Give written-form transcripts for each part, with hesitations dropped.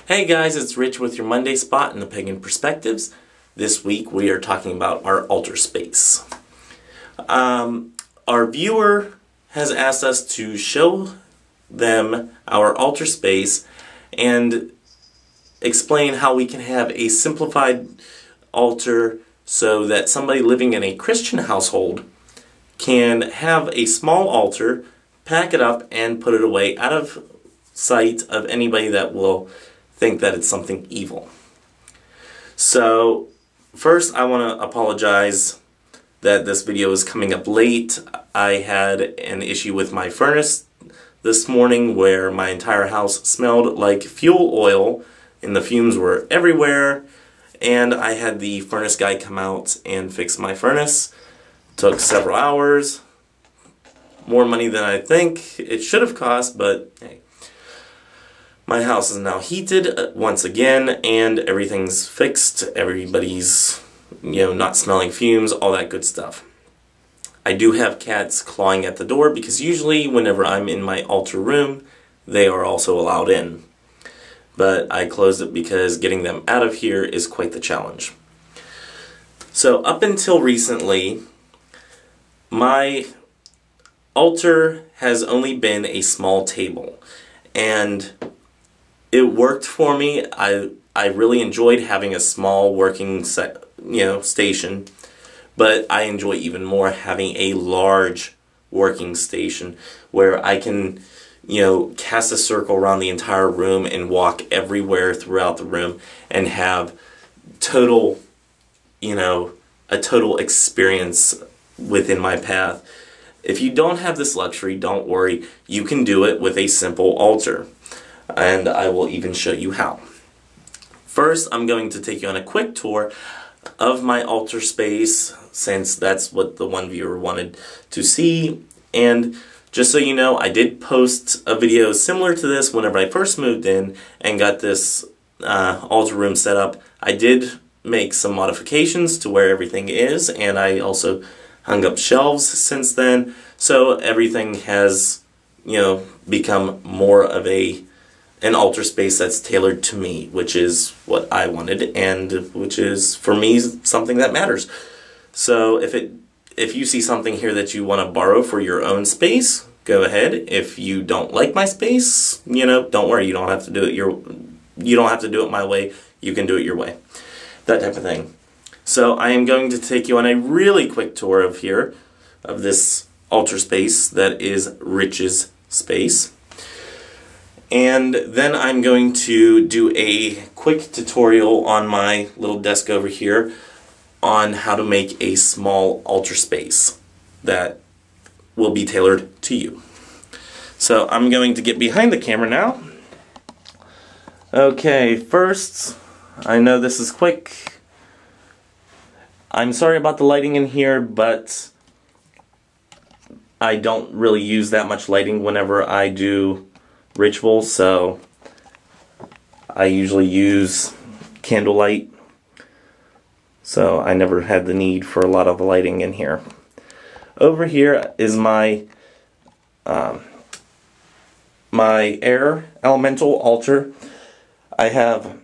Hey guys, it's Rich with your Monday Spot in the Pagan Perspectives. This week we are talking about our altar space. Our viewer has asked us to show them our altar space and explain how we can have a simplified altar so that somebody living in a Christian household can have a small altar, pack it up, and put it away out of sight of anybody that will think that it's something evil. So first I want to apologize that this video is coming up late. I had an issue with my furnace this morning where my entire house smelled like fuel oil and the fumes were everywhere, and I had the furnace guy come out and fix my furnace. Took several hours, more money than I think it should have cost, but hey. My house is now heated once again, and everything's fixed. Everybody's, not smelling fumes, all that good stuff. I do have cats clawing at the door because usually whenever I'm in my altar room, they are also allowed in. But I closed it because getting them out of here is quite the challenge. So up until recently, my altar has only been a small table, and it worked for me. I really enjoyed having a small working station, but I enjoy even more having a large working station where I can, cast a circle around the entire room and walk everywhere throughout the room and have total, a total experience within my path. If you don't have this luxury, don't worry. You can do it with a simple altar, and I will even show you how. First, I'm going to take you on a quick tour of my altar space, since that's what the one viewer wanted to see. And just so you know, I did post a video similar to this whenever I first moved in and got this altar room set up. I did make some modifications to where everything is, and I also hung up shelves since then, so everything has, become more of an altar space that's tailored to me, which is what I wanted, and which is, for me, something that matters. So if you see something here that you want to borrow for your own space, go ahead. If you don't like my space, don't worry. You don't have to do it you don't have to do it my way. You can do it your way. That type of thing. So I am going to take you on a really quick tour of this altar space that is Rich's space. And then I'm going to do a quick tutorial on my little desk over here on how to make a small altar space that will be tailored to you. So I'm going to get behind the camera now. Okay, first, I know this is quick. I'm sorry about the lighting in here, but I don't really use that much lighting whenever I do rituals, so I usually use candlelight, so I never had the need for a lot of lighting in here. Over here is my my air elemental altar. I have,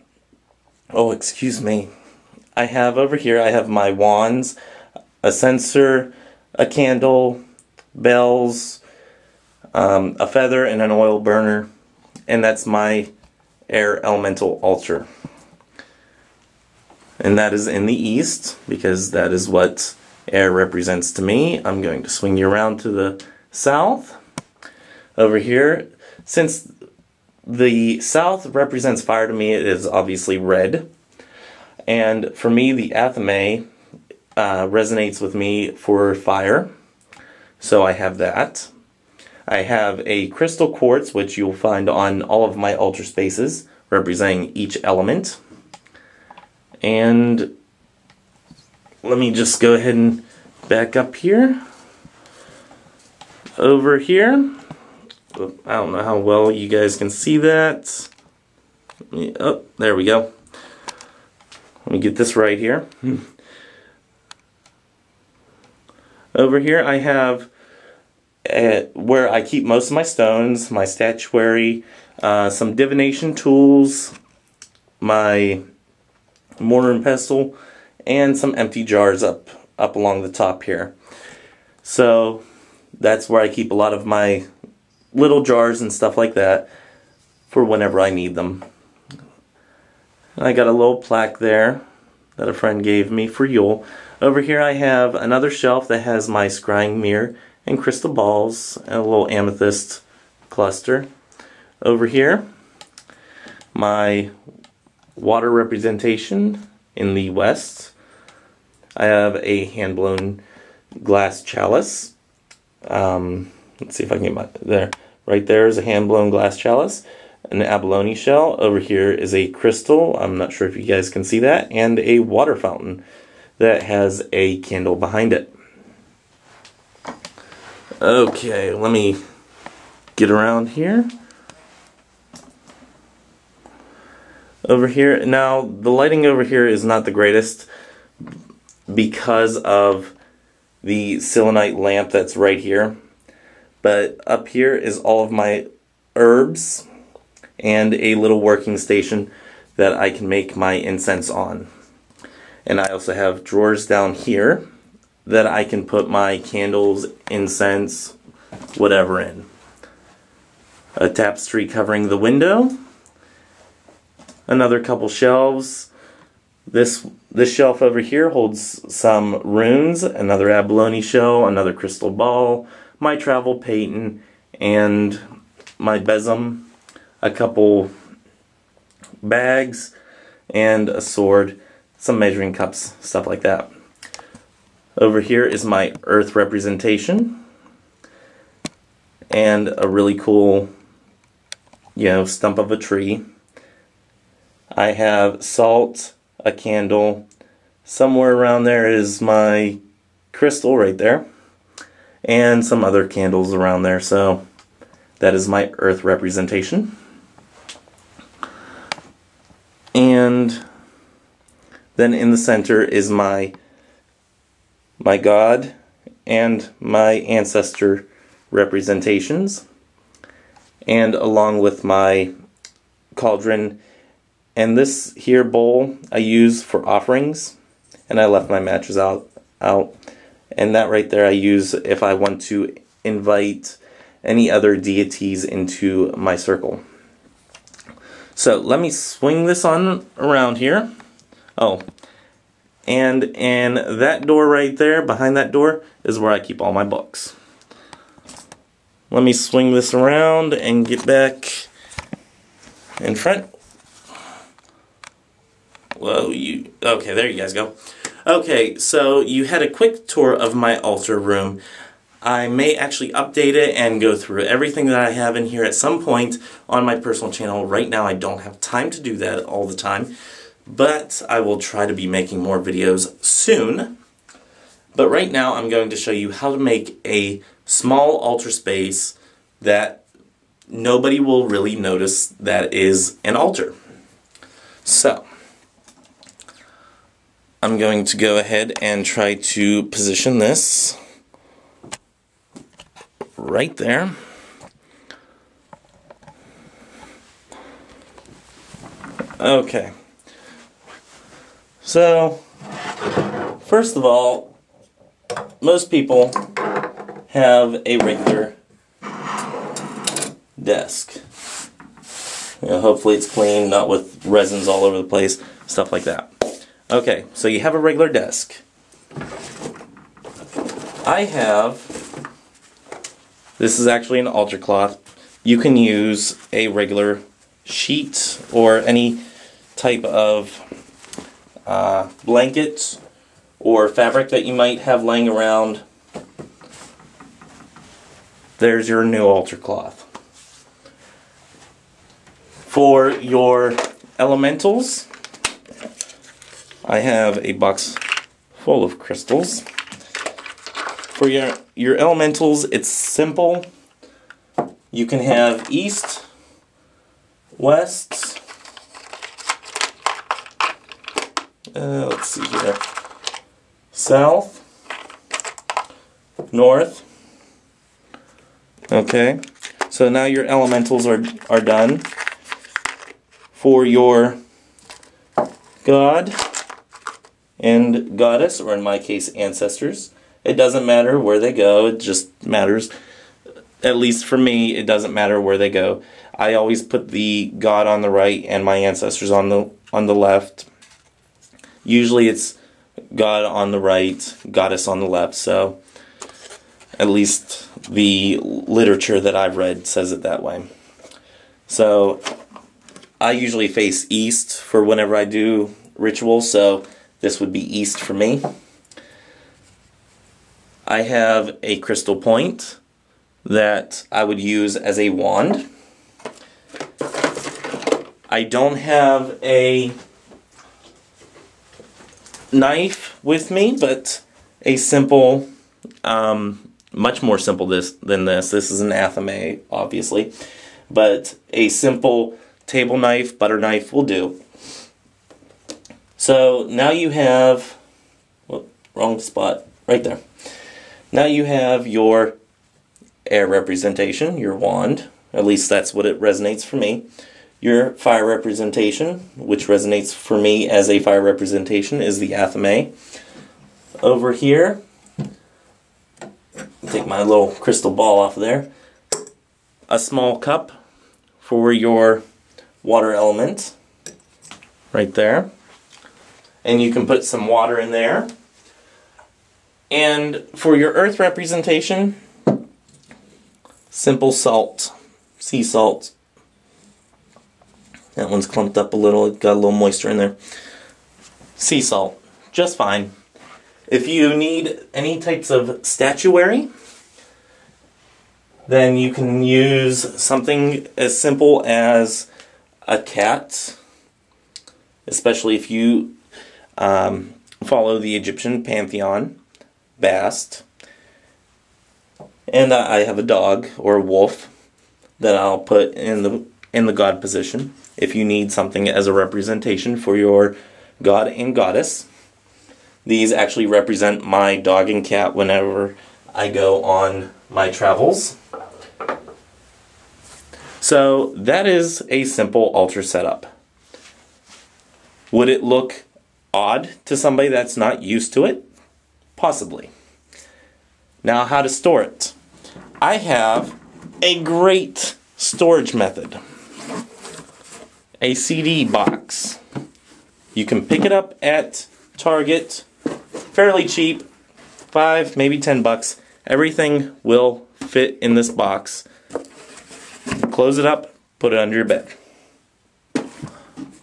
I have over here, I have my wands, a censer, a candle, bells, a feather, and an oil burner, and that's my air elemental altar. And that is in the east, because that is what air represents to me. I'm going to swing you around to the south. Over here, since the south represents fire to me, it is obviously red. And for me, the athame resonates with me for fire, so I have that. I have a crystal quartz, which you'll find on all of my altar spaces, representing each element. And let me just go ahead and back up here. Over here, I don't know how well you guys can see that. Oh, there we go. Let me get this right here. Over here I have where I keep most of my stones, my statuary, some divination tools, my mortar and pestle, and some empty jars up along the top here. So that's where I keep a lot of my little jars and stuff like that for whenever I need them. And I got a little plaque there that a friend gave me for Yule. Over here I have another shelf that has my scrying mirror and crystal balls and a little amethyst cluster. Over here, my water representation in the west. I have a hand-blown glass chalice. Let's see if I can get my... there. Right there is a hand-blown glass chalice. An abalone shell. Over here is a crystal. I'm not sure if you guys can see that. And a water fountain that has a candle behind it. Okay, let me get around here. Over here, now the lighting over here is not the greatest because of the selenite lamp that's right here. But up here is all of my herbs and a little working station that I can make my incense on. And I also have drawers down here that I can put my candles, incense, whatever in. A tapestry covering the window. Another couple shelves. This shelf over here holds some runes, another abalone shell, another crystal ball, my travel paten, and my besom, a couple bags, and a sword, some measuring cups, stuff like that. Over here is my earth representation, and a really cool, stump of a tree. I have salt, a candle, somewhere around there is my crystal right there, and some other candles around there, so that is my earth representation. And then in the center is my God and my ancestor representations, and along with my cauldron. And this here bowl I use for offerings, and I left my matches out. And that right there I use if I want to invite any other deities into my circle. So let me swing this on around here. Oh, and in that door right there, behind that door, is where I keep all my books. Let me swing this around and get back in front. Whoa, okay, there you guys go. Okay, so you had a quick tour of my altar room. I may actually update it and go through everything that I have in here at some point on my personal channel. Right now I don't have time to do that all the time, but I will try to be making more videos soon. But right now I'm going to show you how to make a small altar space that nobody will really notice that is an altar. So I'm going to go ahead and try to position this right there. Okay. So, first of all, most people have a regular desk. Hopefully it's clean, not with resins all over the place, stuff like that. Okay, so you have a regular desk. This is actually an altar cloth. You can use a regular sheet or any type of blanket or fabric that you might have laying around. There's your new altar cloth. For your elementals, I have a box full of crystals. For your elementals, it's simple. You can have east, west, let's see here, south, north. Okay, so now your elementals are done. For your God and Goddess, or in my case, ancestors. It doesn't matter where they go, it just matters, at least for me, it doesn't matter where they go. I always put the God on the right and my ancestors on the left. Usually it's God on the right, Goddess on the left, so at least the literature that I've read says it that way. So I usually face east for whenever I do rituals, so this would be east for me. I have a crystal point that I would use as a wand. I don't have a knife with me, but a simple, much more simple than this. This is an athame, obviously, but a simple table knife, butter knife will do. So now you have, whoop, wrong spot, right there. Now you have your air representation, your wand, at least that's what it resonates for me. Your fire representation, which resonates for me as a fire representation, is the athame. Over here, take my little crystal ball off of there, a small cup for your water element, right there. And you can put some water in there. And for your earth representation, simple salt, sea salt. That one's clumped up a little, it got a little moisture in there. Sea salt, just fine. If you need any types of statuary, then you can use something as simple as a cat, especially if you follow the Egyptian pantheon, Bast. And I have a dog or a wolf that I'll put in the god position if you need something as a representation for your god and goddess. These actually represent my dog and cat whenever I go on my travels. So that is a simple altar setup. Would it look odd to somebody that's not used to it? Possibly. Now, how to store it. I have a great storage method. A CD box. You can pick it up at Target, fairly cheap, $5, maybe $10. Everything will fit in this box. Close it up, put it under your bed.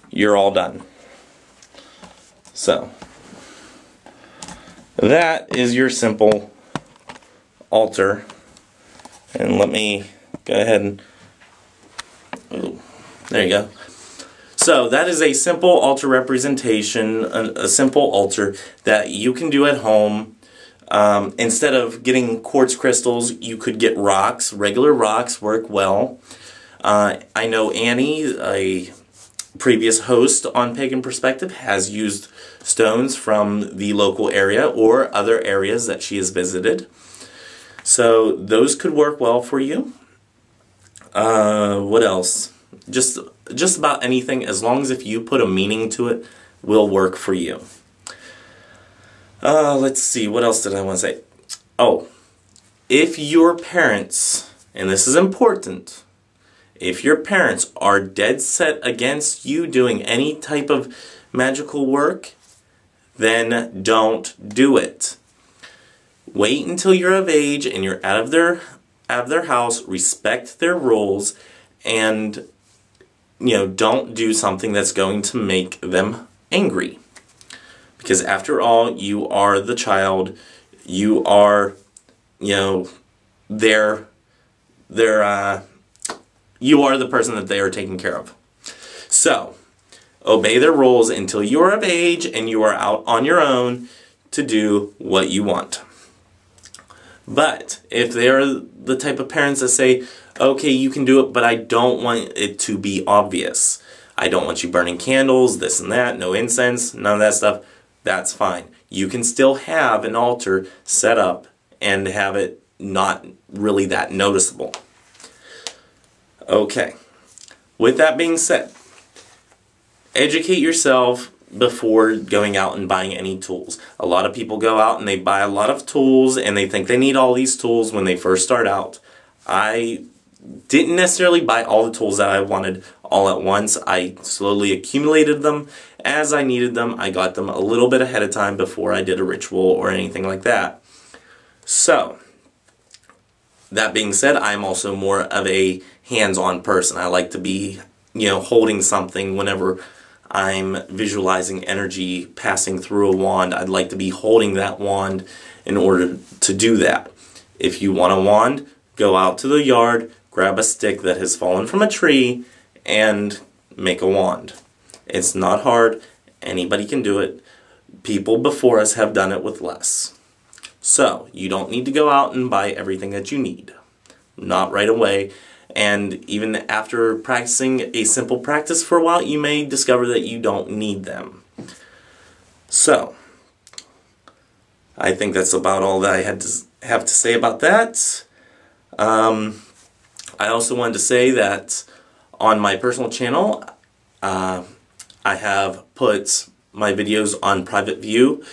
You're all done. So, that is your simple altar. And let me go ahead and, ooh, there you go. So that is a simple altar representation, a simple altar that you can do at home. Instead of getting quartz crystals, you could get rocks. Regular rocks work well. I know Annie, a previous host on Pagan Perspective, has used stones from the local area or other areas that she has visited. So those could work well for you. What else? Just about anything, as long as if you put a meaning to it, will work for you. Let's see, what else did I want to say? Oh, if your parents, and this is important, if your parents are dead set against you doing any type of magical work, then don't do it. Wait until you're of age and you're out of their house, respect their rules, and don't do something that's going to make them angry. Because after all, you are the child, you are, you are the person that they are taking care of. So, obey their rules until you are of age and you are out on your own to do what you want. But if they are the type of parents that say, okay, you can do it, but I don't want it to be obvious. I don't want you burning candles, this and that, no incense, none of that stuff. That's fine. You can still have an altar set up and have it not really that noticeable. Okay. With that being said, educate yourself, before going out and buying any tools. A lot of people go out and they buy a lot of tools and they think they need all these tools when they first start out. I didn't necessarily buy all the tools that I wanted all at once. I slowly accumulated them as I needed them. I got them a little bit ahead of time before I did a ritual or anything like that. So, that being said, I'm also more of a hands-on person. I like to be, holding something whenever I'm visualizing energy passing through a wand. I'd like to be holding that wand in order to do that. If you want a wand, go out to the yard, grab a stick that has fallen from a tree, and make a wand. It's not hard. Anybody can do it. People before us have done it with less. So, you don't need to go out and buy everything that you need. Not right away. And even after practicing a simple practice for a while, you may discover that you don't need them. So, I think that's about all that I have to say about that. I also wanted to say that on my personal channel, I have put my videos on private view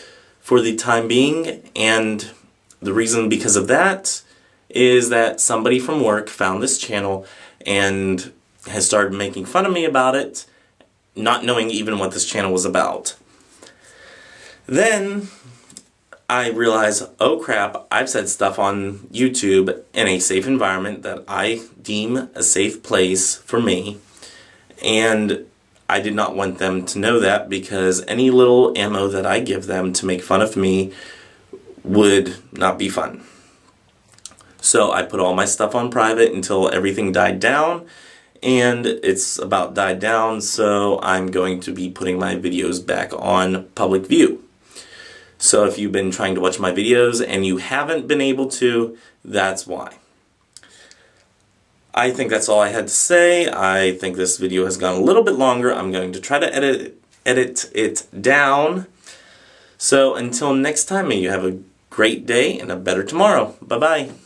for the time being, and the reason because of that is that somebody from work found this channel and has started making fun of me about it, not knowing even what this channel was about. Then I realized, oh crap, I've said stuff on YouTube in a safe environment that I deem a safe place for me, and I did not want them to know that, because any little ammo that I give them to make fun of me would not be fun. So I put all my stuff on private until everything died down, and it's about died down, so I'm going to be putting my videos back on public view. So if you've been trying to watch my videos and you haven't been able to, that's why. I think that's all I had to say. I think this video has gone a little bit longer. I'm going to try to edit it down. So until next time, may you have a great day and a better tomorrow. Bye-bye.